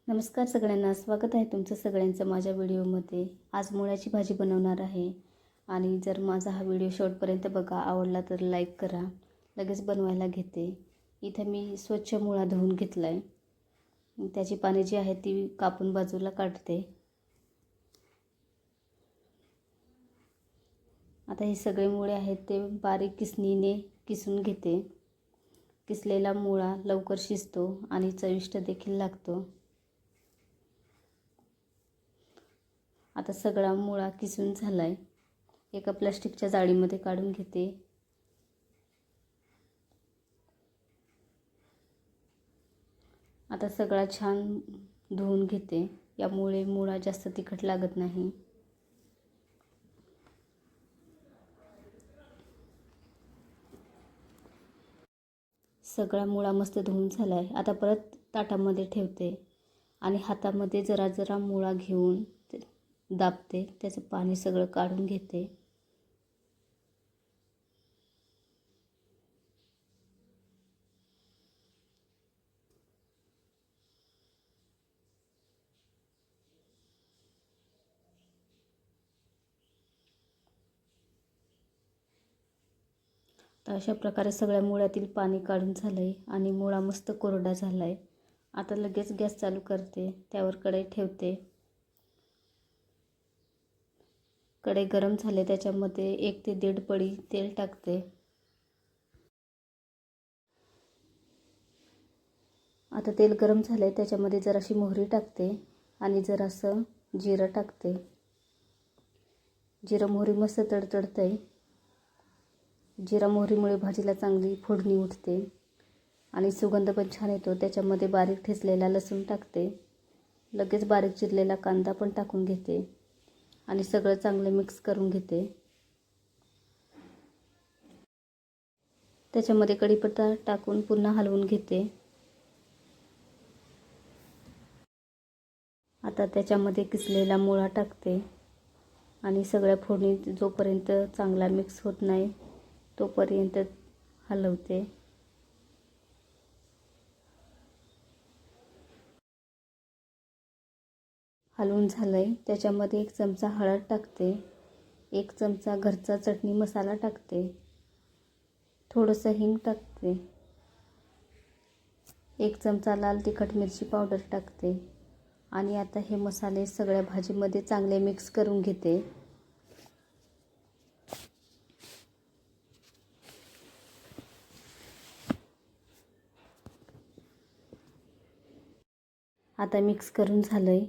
नमस्कार सगळ्यांना, स्वागत आहे तुमचं सगळ्यांचं माझ्या व्हिडिओमध्ये। आज मुळ्याची भाजी बनवणार आहे आणि जर माझा हा व्हिडिओ शेवटपर्यंत बघा, आवडला तर लाईक करा। लगेच बनवायला घेते। इथे मी स्वच्छ मुळा धुवून घेतलाय, त्याची पाने जी आहेत ती कापून बाजूला काढते। आता हे सगळे मुळे आहेत ते बारीक किसणीने किसून घेते। किसलेला मुळा लवकर शिजतो आणि चविष्ट देखील लागतो। आता सगळा मुळा किसून झालाय, एका प्लास्टिकच्या जाळीमध्ये काढून घेते। आता सगळा छान धुवून घेते, यामुळे मुळा जास्त तिखट लागत नाही। सगळा मुळा मस्त धुवून झालाय। आता परत ताटामध्ये ठेवते आणि हातामध्ये जरा जरा मुळा घेऊन दाबते, त्याचं पाणी सगळं काढून घेते। तर अशा प्रकारे सगळ्या मुळ्यातील पाणी काढून झालंय आणि मुळा मस्त कोरडा झालाय। आता लगेच गॅस चालू करते, त्यावर कढई ठेवते। कढई गरम झाले, त्याच्यामध्ये 1 ते 1.5 पळी तेल टाकते। आता तेल गरम झाले, त्याच्यामध्ये जराशी मोहरी टाकते आणि जरासं जिरं टाकते। जिरं मोहरी मस्त तडतडतंय। जिरा मोहरीमुळे भाजीला चांगली फोडणी उठते आणि सुगंध पण छान येतो। त्याच्यामध्ये बारीक ठेचलेला लसूण टाकते, लगेच बारीक चिरलेला कांदा पण टाकून घेते आणि सगळं चांगलं मिक्स करून घेते। त्याच्यामध्ये कढीपत्ता टाकून पुन्हा हलवून घेते। आता त्याच्यामध्ये किसलेला मुळा टाकते आणि सगळ्या फोडणी जोपर्यंत चांगला मिक्स होत नाही तोपर्यंत हलवते। हलवून झालंय, त्याच्यामध्ये 1 चमचा हळद टाकते, 1 चमचा घरचा चटणी मसाला टाकते, थोडंसं हिंग टाकते, 1 चमचा लाल तिखट मिरची पावडर टाकते आणि आता हे मसाले सगळ्या भाजीमध्ये चांगले मिक्स करून घेते। आता मिक्स करून झालंय।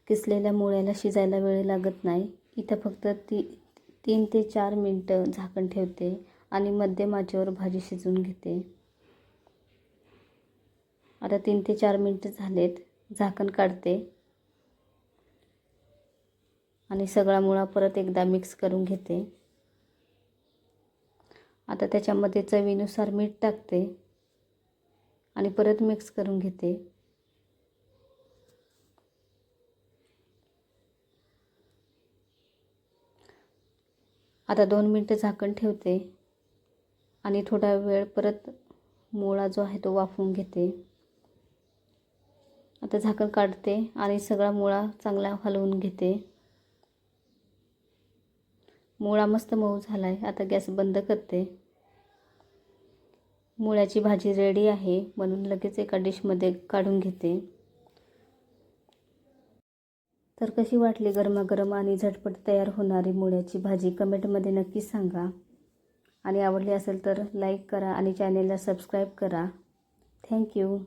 किसलेल्या मुळ्याला शिजायला वेळ लागत नाही। इथं फक्त 3 ते 4 मिनिटं झाकण ठेवते आणि मध्यम आचेवर भाजी शिजवून घेते। आता 3 ते 4 मिनिटं झालेत, झाकण काढते आणि सगळा मुळा परत एकदा मिक्स करून घेते। आता त्याच्यामध्ये चवीनुसार मीठ टाकते आणि परत मिक्स करून घेते। आता 2 मिनिटं झाकण ठेवते आणि थोडा वेळ परत मुळा जो आहे तो वाफवून घेते। आता झाकण काढते आणि सगळा मुळा चांगला हलवून घेते। मुळा मस्त मऊ झालाय। आता गॅस बंद करते। मुळ्याची भाजी रेडी आहे, म्हणून लगेच एका डिशमध्ये काढून घेते। तर कशी वाटली गरमागरम आणि झटपट तयार होणारी मुळ्याची भाजी कमेंटमध्ये नक्की सांगा आणि आवडली असेल तर लाईक करा आणि चॅनेलला सबस्क्राईब करा। थँक्यू।